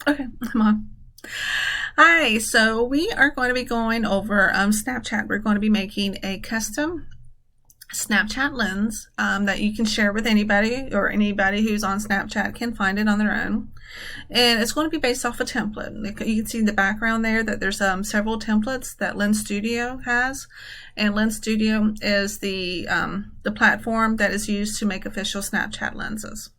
Okay, I'm on. Hi, so we are going to be going over Snapchat. We're going to be making a custom Snapchat lens that you can share with anybody, or anybody who's on Snapchat can find it on their own. And it's going to be based off a template. You can see in the background there that there's several templates that Lens Studio has. And Lens Studio is the platform that is used to make official Snapchat lenses,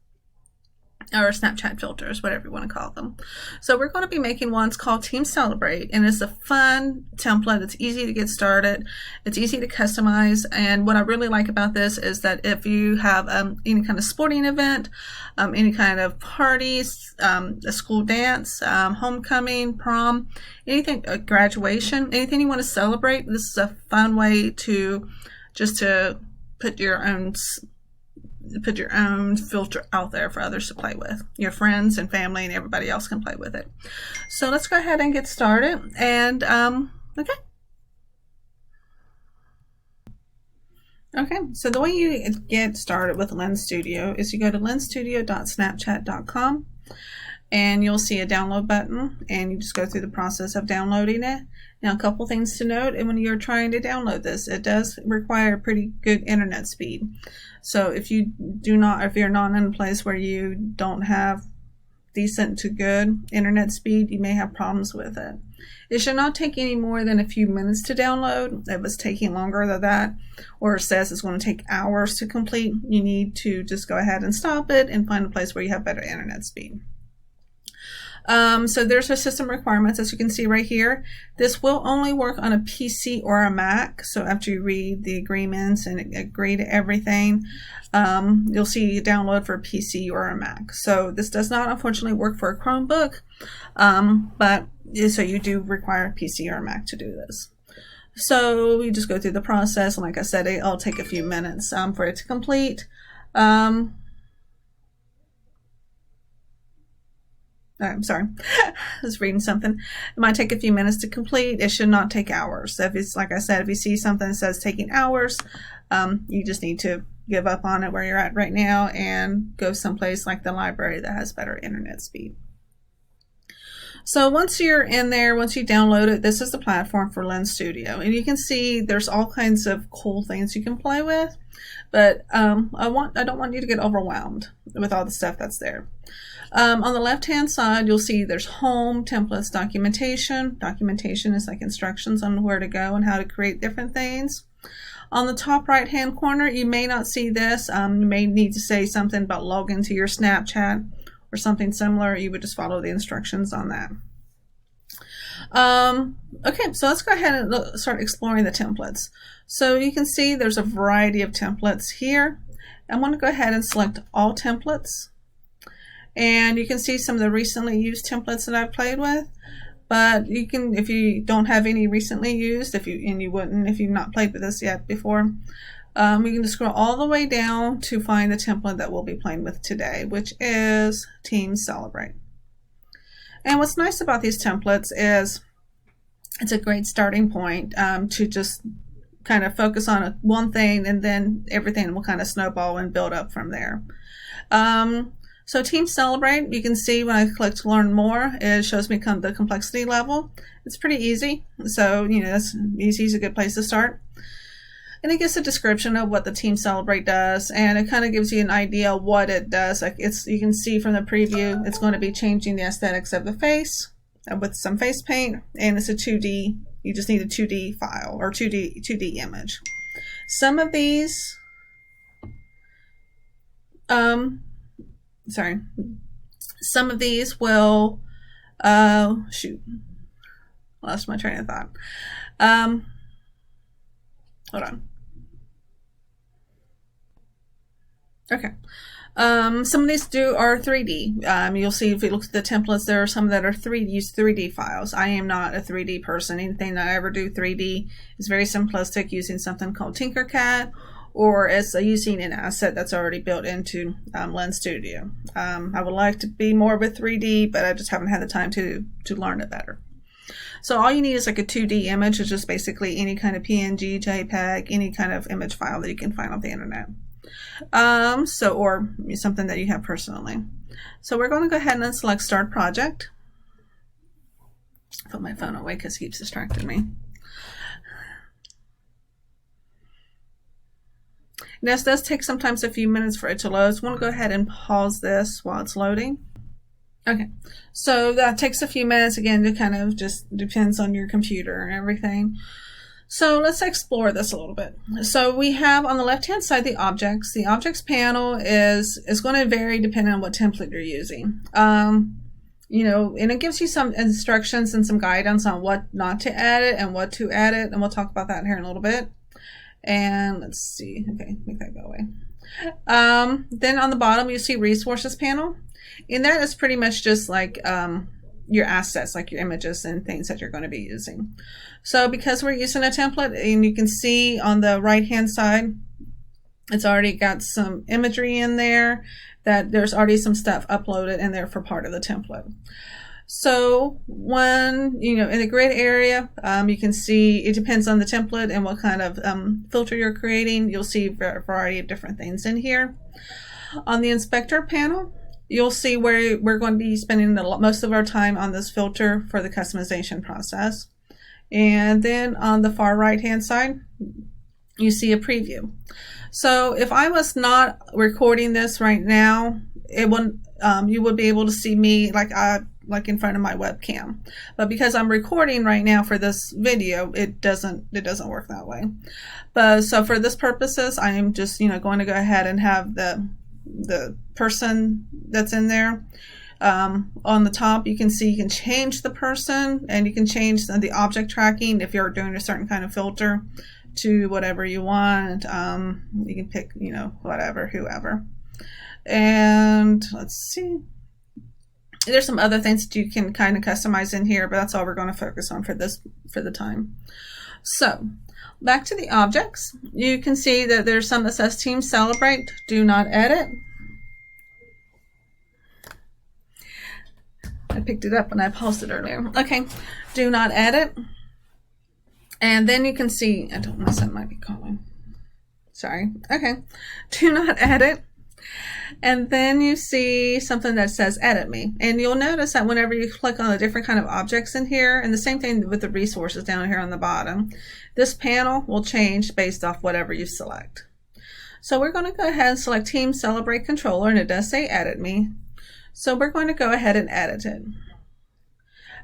or Snapchat filters, whatever you want to call them. So we're going to be making ones called Team Celebrate, and it's a fun template. It's easy to get started. It's easy to customize, and what I really like about this is that if you have any kind of sporting event, any kind of parties, a school dance, homecoming, prom, anything, graduation, anything you want to celebrate, this is a fun way to just to put your own filter out there for others to play with. Your friends and family and everybody else can play with it. So let's go ahead and get started. And okay. Okay, so the way you get started with Lens Studio is you go to lensstudio.snapchat.com, and you'll see a download button, and you just go through the process of downloading it. Now, a couple things to note, and when you're trying to download this, it does require pretty good internet speed. So if you're not in a place where you don't have decent to good internet speed, you may have problems with it. It should not take any more than a few minutes to download. If it's taking longer than that, or it says it's going to take hours to complete, you need to just go ahead and stop it and find a place where you have better internet speed. So there's our system requirements, as you can see right here. This will only work on a PC or a Mac. So after you read the agreements and agree to everything, you'll see a download for a PC or a Mac. So this does not unfortunately work for a Chromebook, but so you do require a PC or a Mac to do this. So you just go through the process, and like I said, it'll take a few minutes for it to complete. I'm sorry, I was reading something. It might take a few minutes to complete. It should not take hours. So if it's, like I said, if you see something that says taking hours, you just need to give up on it where you're at right now and go someplace like the library that has better internet speed. So once you're in there, once you download it, this is the platform for Lens Studio. And you can see there's all kinds of cool things you can play with, but I don't want you to get overwhelmed with all the stuff that's there. On the left-hand side, you'll see there's home, templates, documentation. Documentation is like instructions on where to go and how to create different things. On the top right-hand corner, you may not see this. You may need to say something about log into your Snapchat or something similar. You would just follow the instructions on that. Okay, so let's go ahead and start exploring the templates. So you can see there's a variety of templates here. I want to go ahead and select all templates. And you can see some of the recently used templates that I've played with. But you can, if you don't have any recently used, you wouldn't if you've not played with this yet before, you can just scroll all the way down to find the template that we'll be playing with today, which is Team Celebrate. And what's nice about these templates is it's a great starting point to just kind of focus on one thing, and then everything will kind of snowball and build up from there. So Team Celebrate, you can see when I click to learn more, it shows me the complexity level. It's pretty easy. So, easy is a good place to start. And it gives a description of what the Team Celebrate does, and it kind of gives you an idea of what it does. Like you can see from the preview, it's going to be changing the aesthetics of the face with some face paint, and it's a 2D. You just need a 2D file or 2D image. Some of these, some of these will, lost my train of thought. Hold on. Okay. Some of these are 3D. You'll see if you look at the templates, there are some that are 3D files. I am not a 3D person. Anything that I ever do 3D is very simplistic, using something called Tinkercad, or as using an asset that's already built into Lens Studio. I would like to be more of a 3D, but I just haven't had the time to learn it better. So all you need is like a 2D image, which is just basically any kind of PNG, JPEG, any kind of image file that you can find off the internet. Or something that you have personally. So we're going to go ahead and select Start Project. Put my phone away because it keeps distracting me. Now, this does take sometimes a few minutes for it to load, so I want to go ahead and pause this while it's loading. Okay, so that takes a few minutes. Again, it kind of just depends on your computer and everything. So let's explore this a little bit. So we have on the left-hand side the objects. The objects panel is going to vary depending on what template you're using. You know, and it gives you some instructions and some guidance on what not to edit and what to edit, and we'll talk about that here in a little bit. And let's see. Okay, make that go away. Then on the bottom, you see resources panel, and that is pretty much just like your assets, like your images and things that you're going to be using. So because we're using a template, and you can see on the right hand side, it's already got some imagery in there, that there's already some stuff uploaded in there for part of the template. So when, you know, in the grid area, you can see it depends on the template and what kind of filter you're creating. You'll see a variety of different things in here. On the inspector panel, you'll see where we're going to be spending most of our time on this filter for the customization process. And then on the far right hand side, you see a preview. So if I was not recording this right now, it wouldn't, you would be able to see me like in front of my webcam. But because I'm recording right now for this video, it doesn't work that way. But so for this purposes, I am just, you know, going to go ahead and have the person that's in there. On the top, you can see you can change the person, and you can change the object tracking if you're doing a certain kind of filter to whatever you want. You can pick, you know, whatever, whoever. And let's see. There's some other things that you can kind of customize in here, but that's all we're going to focus on for the time. So back to the objects, you can see that there's some that says Team Celebrate, do not edit. I picked it up when I paused it earlier. Okay, do not edit. And then you can see, I don't know, my son might be calling. Sorry. Okay, do not edit. And then you see something that says edit me. And you'll notice that whenever you click on the different kind of objects in here, and the same thing with the resources down here on the bottom, this panel will change based off whatever you select. So we're going to go ahead and select Team Celebrate Controller, and it does say edit me. So we're going to go ahead and edit it.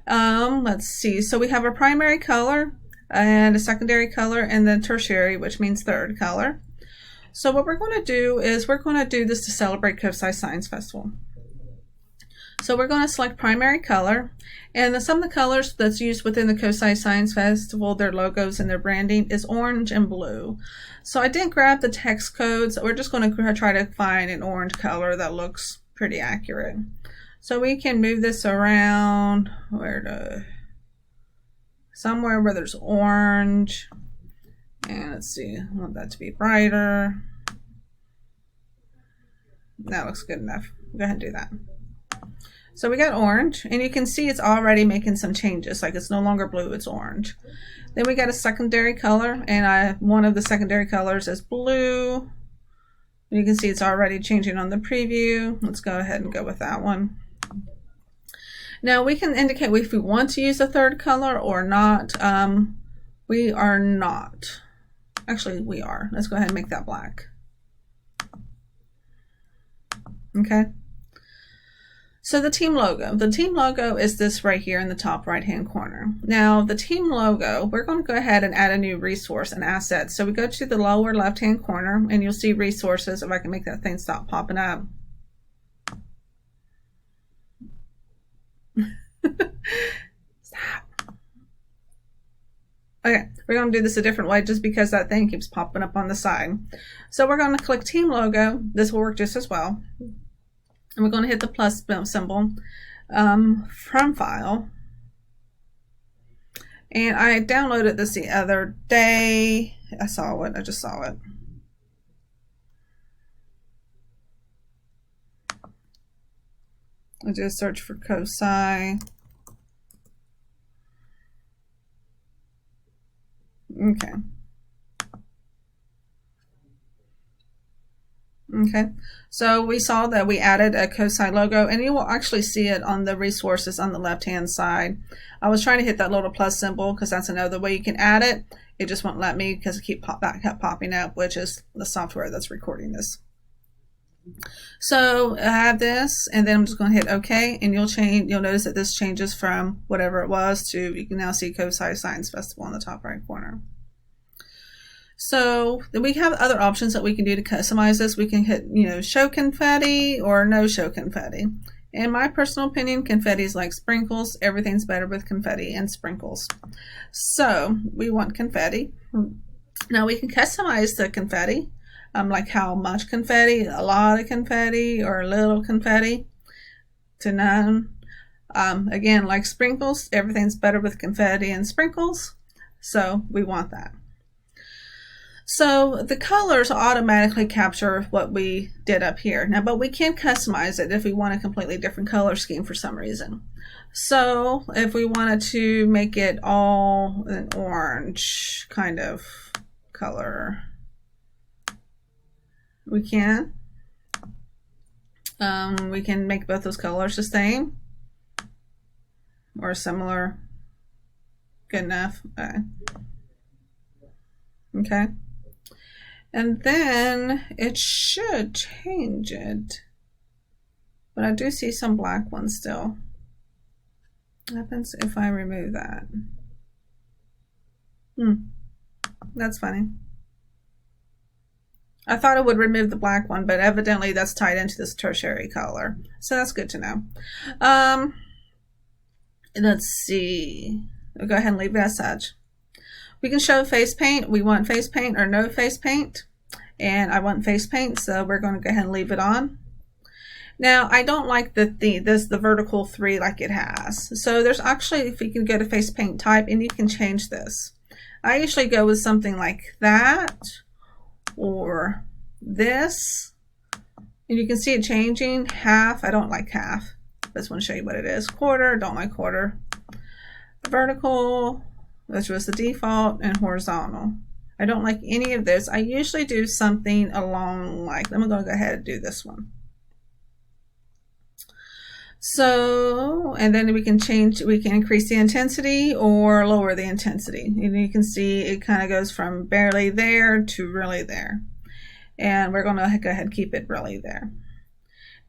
Let's see. So we have a primary color and a secondary color and then tertiary, which means third color. So what we're going to do is we're going to do this to celebrate Cosi Science Festival. So we're going to select primary color, and some of the colors that's used within the Cosi Science Festival, their logos and their branding, is orange and blue. So I didn't grab the text codes. We're just going to try to find an orange color that looks pretty accurate. So we can move this around somewhere where there's orange. And let's see, I want that to be brighter. That looks good enough. Go ahead and do that. So we got orange, and you can see it's already making some changes. Like it's no longer blue, it's orange. Then we got a secondary color, and one of the secondary colors is blue. You can see it's already changing on the preview. Let's go ahead and go with that one. Now we can indicate if we want to use a third color or not. We are not. Actually, we are. Let's go ahead and make that black. Okay. So the team logo. The team logo is this right here in the top right-hand corner. Now, the team logo, we're going to go ahead and add a new resource, an asset. So we go to the lower left-hand corner, and you'll see resources. If I can make that thing stop popping up. Stop. Okay, we're going to do this a different way just because that thing keeps popping up on the side. So we're going to click Team Logo. This will work just as well. And we're going to hit the plus symbol from File. And I downloaded this the other day. I saw it. I just saw it. I just search for Cosi. Okay. Okay, so we saw that we added a COSI logo, and you will actually see it on the resources on the left-hand side. I was trying to hit that little plus symbol because that's another way you can add it. It just won't let me because it kept popping up, which is the software that's recording this. So I have this, and then I'm just going to hit OK, and you'll notice that this changes from whatever it was to, you can now see COSI Science Festival in the top right corner. So we have other options that we can do to customize this. We can hit, show confetti or no show confetti. In my personal opinion, confetti is like sprinkles. Everything's better with confetti and sprinkles. So we want confetti. Now we can customize the confetti, like how much confetti, a lot of confetti or a little confetti to none. Again, like sprinkles, everything's better with confetti and sprinkles. So we want that. So the colors automatically capture what we did up here. Now, but we can customize it if we want a completely different color scheme for some reason. So if we wanted to make it all an orange kind of color, we can. We can make both those colors the same or similar. Good enough. Okay. And then it should change it. But I do see some black ones still. What happens if I remove that? That's funny. I thought it would remove the black one, but evidently that's tied into this tertiary color. So that's good to know. Let's see. We'll go ahead and leave it as such. We can show face paint. We want face paint or no face paint. And I want face paint, so we're going to go ahead and leave it on. Now, I don't like the vertical 3 like it has. So there's actually, if you can go to face paint type, and you can change this. I usually go with something like that or this. And you can see it changing. Half, I don't like half. I just want to show you what it is. Quarter, don't like quarter. Vertical, which was the default, and horizontal. I don't like any of this. I usually do something along like, I'm going to go ahead and do this one. So, and then we can increase the intensity or lower the intensity. And you can see it kind of goes from barely there to really there. And we're going to go ahead and keep it really there.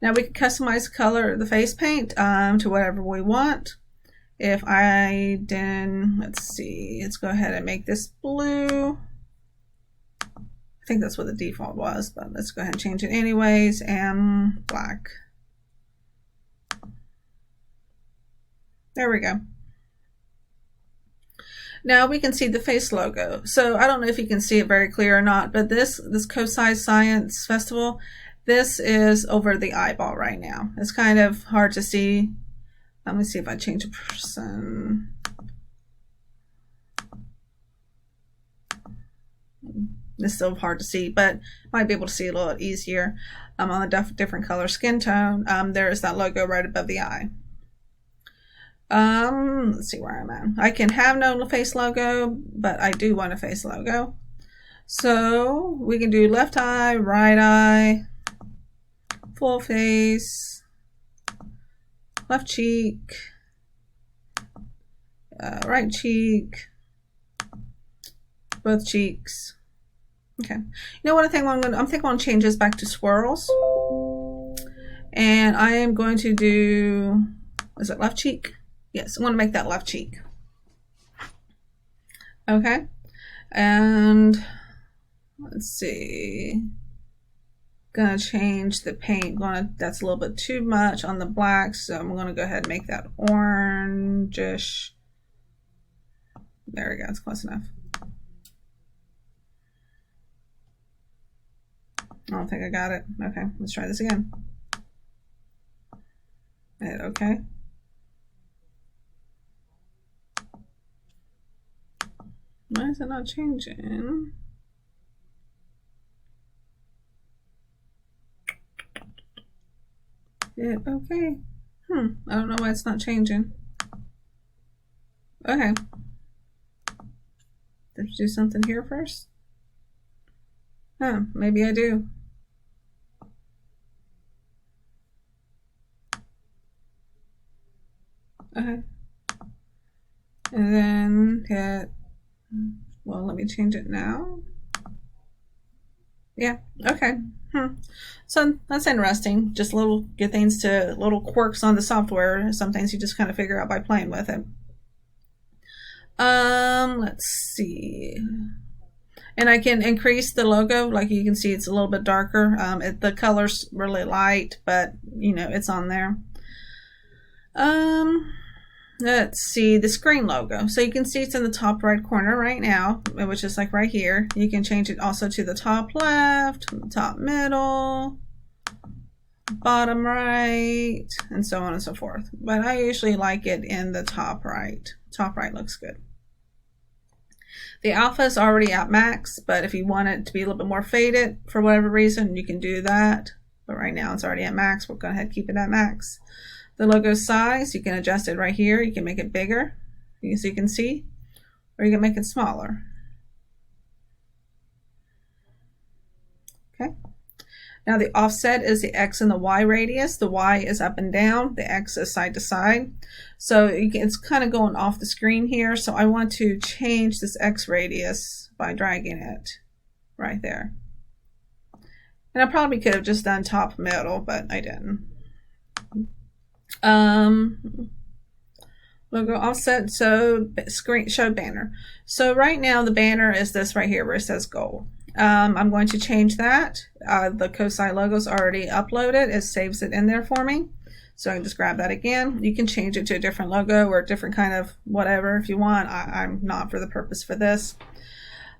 Now we can customize the color of the face paint to whatever we want. If I then, let's see, let's go ahead and make this blue. I think that's what the default was, but let's go ahead and change it anyways, and black. There we go. Now we can see the face logo. So I don't know if you can see it very clear or not, but this COSI Science Festival, this is over the eyeball right now. It's kind of hard to see. Let me see if I change a person. It's still hard to see, but might be able to see it a little easier on a different color skin tone. There is that logo right above the eye. Let's see where I'm at. I can have no face logo, but I do want a face logo. So we can do left eye, right eye, full face, left cheek, right cheek, both cheeks. Okay. You know what I think I'm thinking I'm going to change this back to swirls. And I am going to do, is it left cheek? Yes, I want to make that left cheek. Okay. And let's see. Gonna change the paint. That's a little bit too much on the black, so I'm gonna go ahead and make that orangish. There we go, it's close enough. I don't think I got it. Okay, let's try this again. Hit okay. Why is it not changing? Hit okay. I don't know why it's not changing. Okay. Did you do something here first? Maybe I do. Okay. And then hit, well, let me change it now. Yeah, okay. So that's interesting. Just little good things to little quirks on the software. Some things you just kind of figure out by playing with it. Let's see. And I can increase the logo. Like you can see, it's a little bit darker. The color's really light, but you know, it's on there. Let's see the screen logo. So you can see it's in the top right corner right now, which is like right here. You can change it also to the top left, top middle, bottom right, and so on and so forth. But I usually like it in the top right. Top right looks good. The alpha is already at max, but if you want it to be a little bit more faded for whatever reason, you can do that. But right now it's already at max. We'll go ahead and keep it at max. The logo size, you can adjust it right here. You can make it bigger, as you can see, or you can make it smaller. Okay. Now the offset is the X and the Y radius. The Y is up and down. The X is side to side. So it's kind of going off the screen here. So I want to change this X radius by dragging it right there. And I probably could have just done top middle, but I didn't. Logo offset, so screen show banner. So right now the banner is this right here where it says gold. I'm going to change that. The COSI logo's already uploaded. It saves it in there for me. So I can just grab that again. You can change it to a different logo or a different kind of whatever if you want. I'm not for the purpose for this.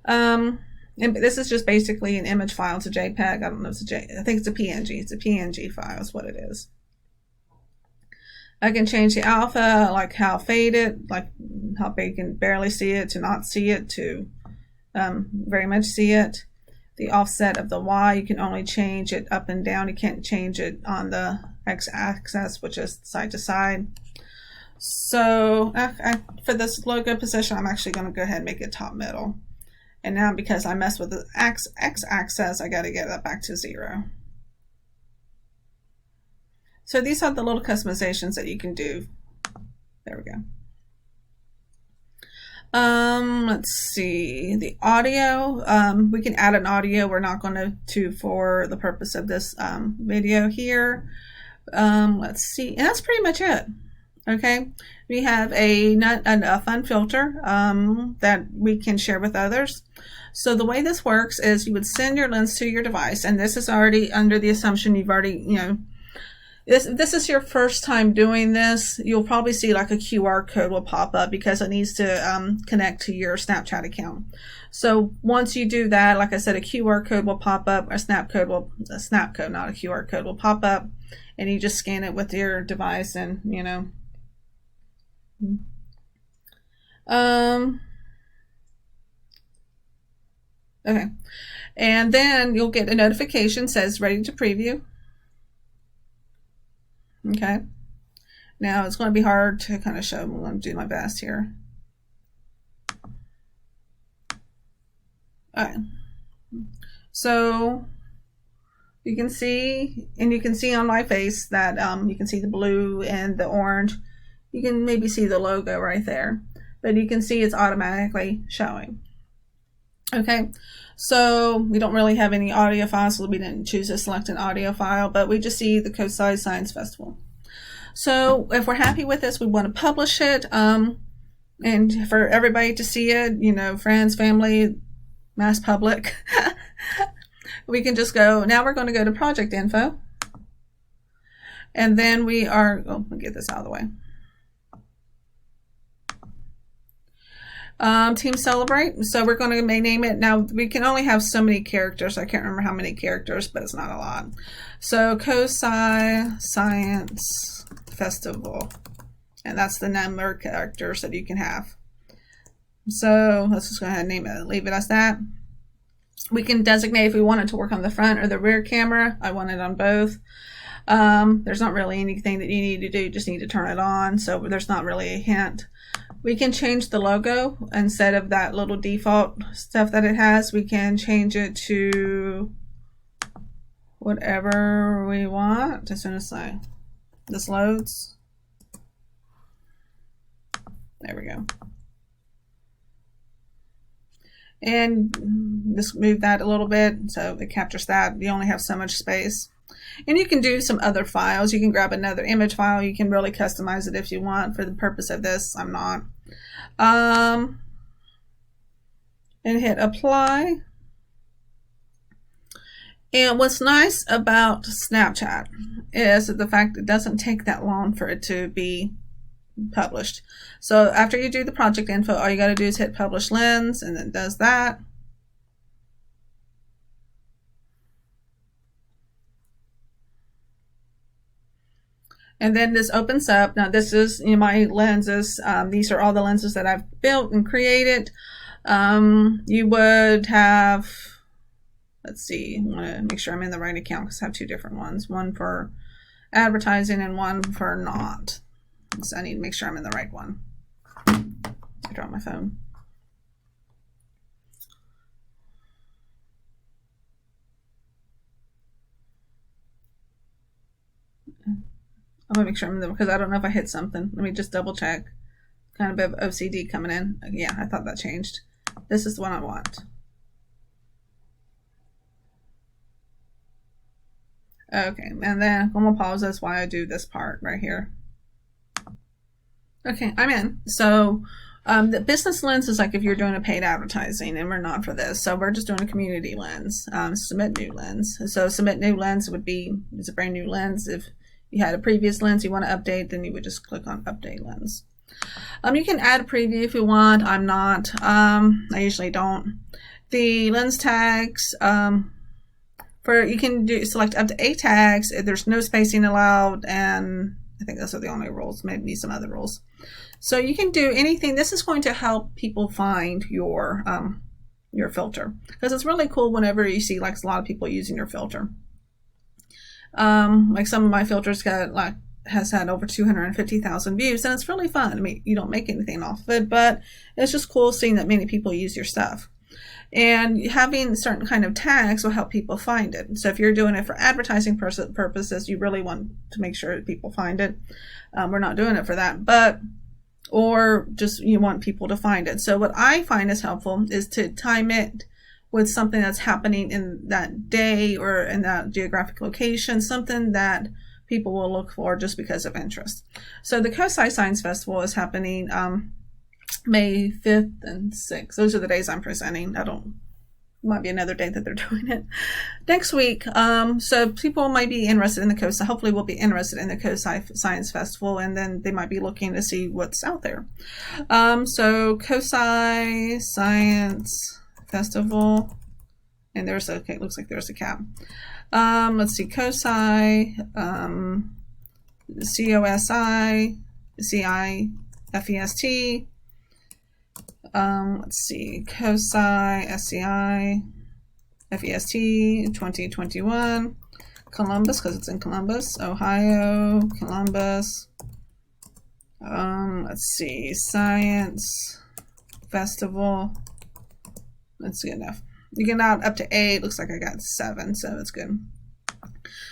And this is just basically an image file. It's a JPEG. I don't know if it's I think it's a PNG. It's a PNG file is what it is. I can change the alpha, like how faded, like how big you can barely see it, to not see it, to very much see it. The offset of the Y, you can only change it up and down. You can't change it on the X-axis, which is side to side. So for this logo position, I'm actually going to go ahead and make it top middle. And now because I messed with the X-axis, I got to get that back to 0. So these are the little customizations that you can do. There we go. Let's see, the audio. We can add an audio. We're not going to for the purpose of this video here. Let's see, and that's pretty much it. Okay, we have a fun filter that we can share with others. So the way this works is you would send your lens to your device, and this is already under the assumption you've already, you know, this is your first time doing this. You'll probably see like a QR code will pop up because it needs to connect to your Snapchat account. So once you do that, like I said, a QR code will pop up, a snap code, not a QR code, will pop up, and you just scan it with your device, and you know. Okay, and then you'll get a notification says ready to preview. Okay, now it's going to be hard to kind of show. I'm going to do my best here. All right, so you can see, and you can see on my face that you can see the blue and the orange. You can maybe see the logo right there, but you can see it's automatically showing. Okay, so we don't really have any audio files, so we didn't choose to select an audio file, but we just see the COSI Science Festival. So if we're happy with this, we want to publish it, and for everybody to see it, you know, friends, family, mass public, we can just go, now we're going to go to project info, and then we are, oh, let me get this out of the way. Team Celebrate. So we're going to name it. Now we can only have so many characters. I can't remember how many characters, but it's not a lot. So COSI Science Festival, and that's the number of characters that you can have. So let's just go ahead and name it, leave it as that. We can designate if we want it to work on the front or the rear camera. I want it on both. There's not really anything that you need to do. You just need to turn it on. So there's not really a hint. We can change the logo. Instead of that little default stuff that it has, we can change it to whatever we want as soon as this loads. There we go. And just move that a little bit so it captures that. You only have so much space. And you can do some other files. You can grab another image file. You can really customize it if you want. For the purpose of this, I'm not. And hit apply. And what's nice about Snapchat is the fact it doesn't take that long for it to be published. So after you do the project info, all you got to do is hit publish lens, and it does that. And then this opens up. Now this is my lenses. These are all the lenses that I've built and created. You would have, let's see, I want to make sure I'm in the right account because I have two different ones. One for advertising and one for not. So I need to make sure I'm in the right one. I dropped my phone. I'm gonna make sure I'm in the, because I don't know if I hit something. Let me just double check. Kind of a bit of OCD coming in. Yeah, I thought that changed. This is the one I want. Okay, and then I'm gonna pause this while I do this part right here. Okay, I'm in. So the business lens is like if you're doing a paid advertising, and we're not for this. So we're just doing a community lens. Submit new lens. So submit new lens would be, it's a brand new lens. If you had a previous lens you want to update, then you would just click on update lens. You can add a preview if you want. I'm not. I usually don't. The lens tags, you can select up to 8 tags. There's no spacing allowed, and I think those are the only rules. Maybe some other rules. So you can do anything. This is going to help people find your filter, because it's really cool whenever you see like a lot of people using your filter. Like some of my filters has had over 250,000 views, and it's really fun. I mean, you don't make anything off of it, but it's just cool seeing that many people use your stuff. And having certain kind of tags will help people find it. So if you're doing it for advertising purposes, you really want to make sure that people find it. We're not doing it for that, or just you want people to find it. So what I find is helpful is to time it with something that's happening in that day or in that geographic location, something that people will look for just because of interest. So the COSI Science Festival is happening May 5th and 6th. Those are the days I'm presenting. Might be another day that they're doing it next week. So people might be interested in the COSI, hopefully will be interested in the COSI Science Festival, and then they might be looking to see what's out there. So COSI Science Festival, and it looks like there's a cap. Let's see, COSI, COSI, CIFEST. Let's see, COSI, SCI, FEST 2021, Columbus, because it's in Columbus, Ohio, Columbus. Let's see, Science Festival. That's good enough. You get out up to 8. Looks like I got 7, so that's good.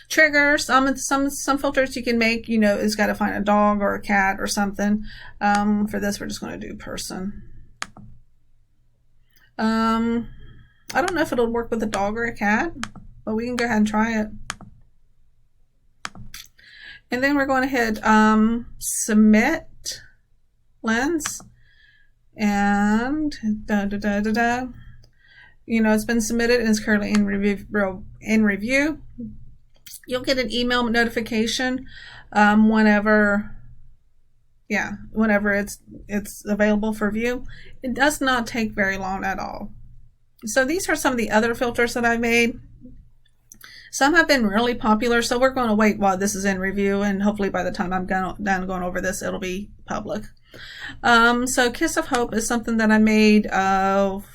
Triggers. Some filters you can make, it's got to find a dog or a cat or something. For this, we're just going to do person. I don't know if it'll work with a dog or a cat, but we can go ahead and try it. And then we're going to hit submit lens, and it's been submitted and is currently in review. You'll get an email notification whenever it's available for view. It does not take very long at all. So these are some of the other filters that I made. Some have been really popular, so we're going to wait while this is in review, and hopefully by the time I'm done going over this, it'll be public. So Kiss of Hope is something that I made of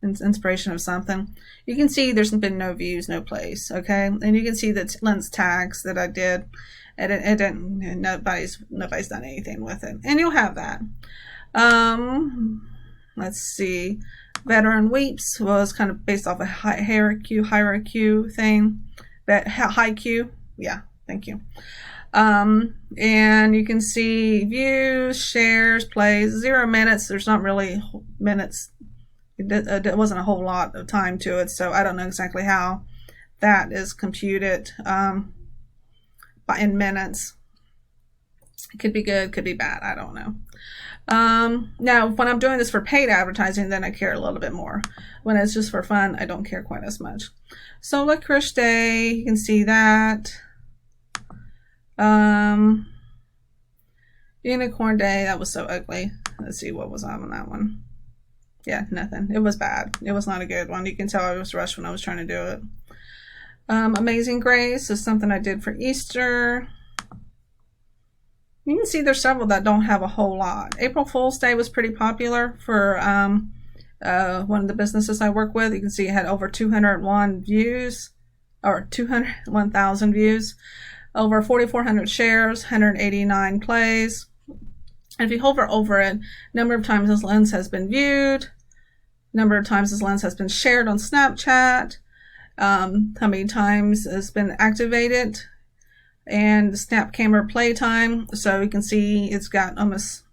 inspiration of something. You can see there's been no views, no plays, okay? And you can see the lens tags that I did. Nobody's done anything with it, and you'll have that. Let's see, Veteran Weeps was kind of based off a hierarchy thing, but HiQ, yeah, Thank you. And you can see views, shares, plays, 0 minutes. There's not really minutes. It wasn't a whole lot of time to it, so I don't know exactly how that is computed in minutes. It could be good, could be bad, I don't know. Now, when I'm doing this for paid advertising, then I care a little bit more. When it's just for fun, I don't care quite as much. So Licorice Day, you can see that. Unicorn Day, that was so ugly. Let's see what was on that one. Yeah, nothing. It was bad. It was not a good one. You can tell I was rushed when I was trying to do it. Amazing Grace is something I did for Easter. You can see there's several that don't have a whole lot. April Fool's Day was pretty popular for one of the businesses I work with. You can see it had over 201 views, or 201,000 views, over 4,400 shares, 189 plays. And if you hover over it, number of times this lens has been viewed, number of times this lens has been shared on Snapchat, how many times it's been activated, and the snap camera playtime. So you can see it's got almost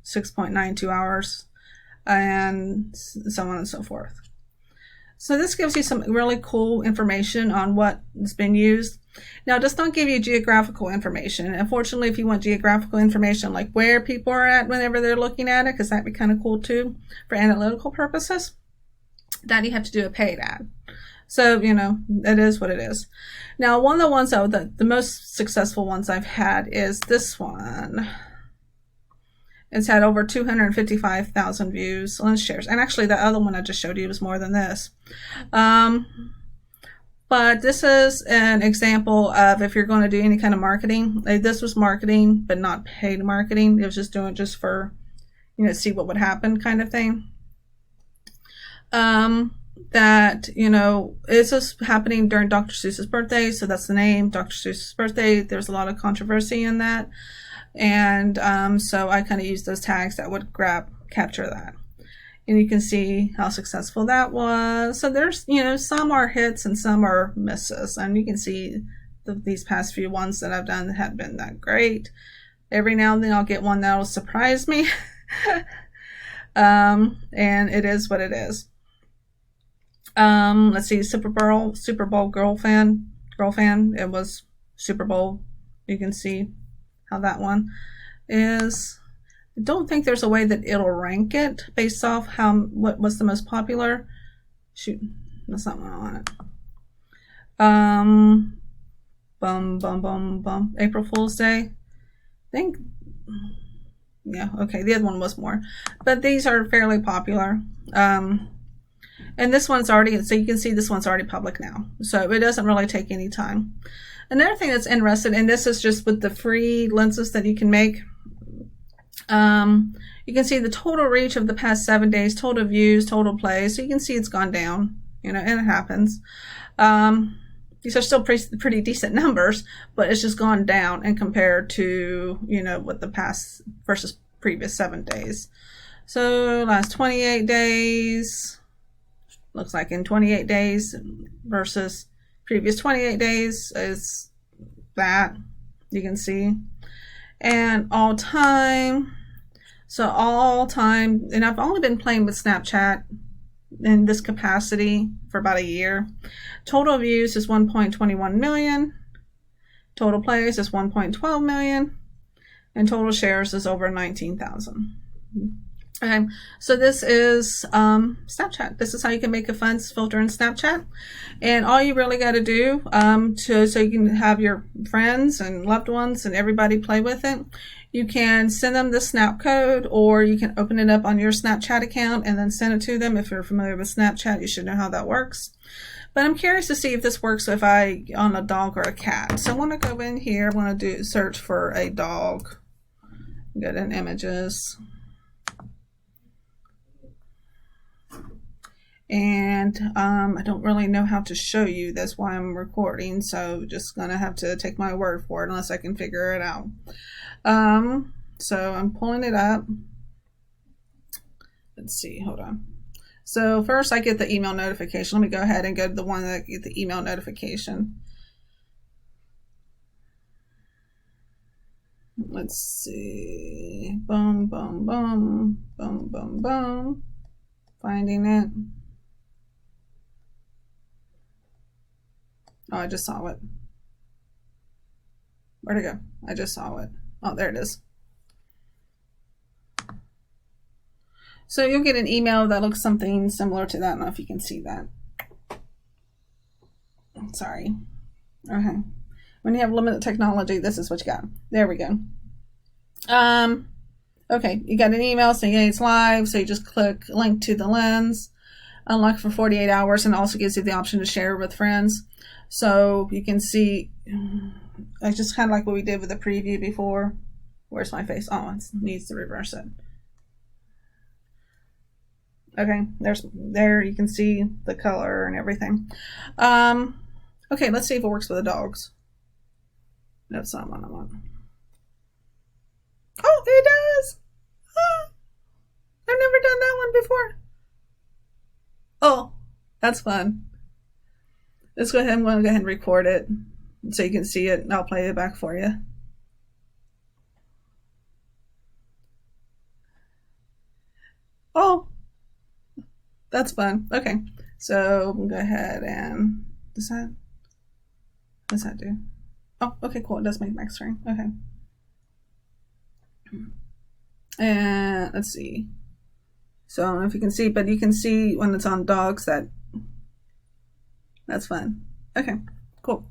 6.92 hours, and so on and so forth. So this gives you some really cool information on what has been used. Now, it does not give you geographical information. Unfortunately, if you want geographical information, like where people are at whenever they're looking at it, because that'd be kind of cool too, for analytical purposes, then you have to do a paid ad. So, you know, it is what it is. Now, one of the ones, though, the most successful ones I've had is this one. It's had over 255,000 views, lens shares. And actually, the other one I just showed you was more than this. But this is an example of if you're going to do any kind of marketing. This was marketing, but not paid marketing. It was just doing just for, you know, see what would happen kind of thing. That, you know, it's just happening during Dr. Seuss's birthday. So that's the name, Dr. Seuss's birthday. There's a lot of controversy in that. And so I kind of used those tags that would capture that. And you can see how successful that was. So there's, you know, some are hits and some are misses. And you can see these past few ones that I've done that haven't been that great. Every now and then I'll get one that will surprise me. And it is what it is. Let's see, Super Bowl girl fan. It was Super Bowl. You can see how that one is. I don't think there's a way that it'll rank it based off what was the most popular. Shoot, that's not what I wanted. April Fool's Day. I think, yeah, okay, the other one was more. But these are fairly popular. And this one's already, so you can see this one's already public now. So it doesn't really take any time. Another thing that's interesting, and this is just with the free lenses that you can make. You can see the total reach of the past 7 days, total views, total plays. So you can see it's gone down, you know, and it happens. These are still pretty decent numbers, but it's just gone down and compared to, you know, what the past versus previous 7 days. So last 28 days, looks like in 28 days versus previous 28 days is that, you can see. And all time, so all time, and I've only been playing with Snapchat in this capacity for about a year. Total views is 1.21 million. Total plays is 1.12 million. And total shares is over 19,000. Okay, so this is Snapchat. This is how you can make a fun filter in Snapchat. And all you really got to do so you can have your friends and loved ones and everybody play with it, you can send them the Snap code, or you can open it up on your Snapchat account and then send it to them. If you're familiar with Snapchat, you should know how that works. But I'm curious to see if this works if I on a dog or a cat. So I want to go in here. I want to search for a dog. Get in images. And I don't really know how to show you. That's why I'm recording. So just gonna have to take my word for it unless I can figure it out. So I'm pulling it up. Let's see, hold on. So first I get the email notification. Let me go ahead and go to the one that get the email notification. Let's see. Boom, boom, boom, boom, boom, boom. Finding it. Oh, I just saw it. Where'd it go? I just saw it. Oh, there it is. So you'll get an email that looks something similar to that. I don't know if you can see that. Sorry. Okay. When you have limited technology, this is what you got. There we go. Okay, you got an email saying it's live, so you just click link to the lens, unlock for 48 hours, and also gives you the option to share with friends. So you can see, it's just kind of like what we did with the preview before. Where's my face? Oh, it needs to reverse it. Okay, there you can see the color and everything. Okay, let's see if it works with the dogs. That's not what I want. Oh, it does! Oh, I've never done that one before. Oh, that's fun. Let's go ahead. I'm going to go ahead and record it so you can see it, and I'll play it back for you. Oh, that's fun. Okay, so we'll go ahead and what's that do? Oh, okay, cool. It does make max screen. Okay. And let's see. So I don't know if you can see, but you can see when it's on dogs that's fun. Okay, cool.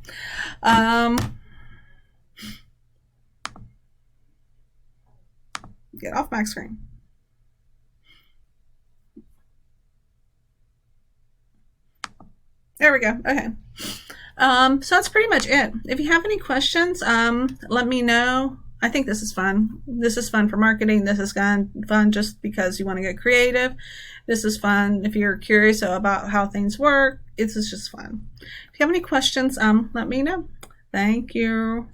Get off max screen. There we go. Okay. So that's pretty much it. If you have any questions, let me know. I think this is fun. This is fun for marketing. This is fun just because you want to get creative. This is fun if you're curious about how things work. This is just fun. If you have any questions, let me know. Thank you.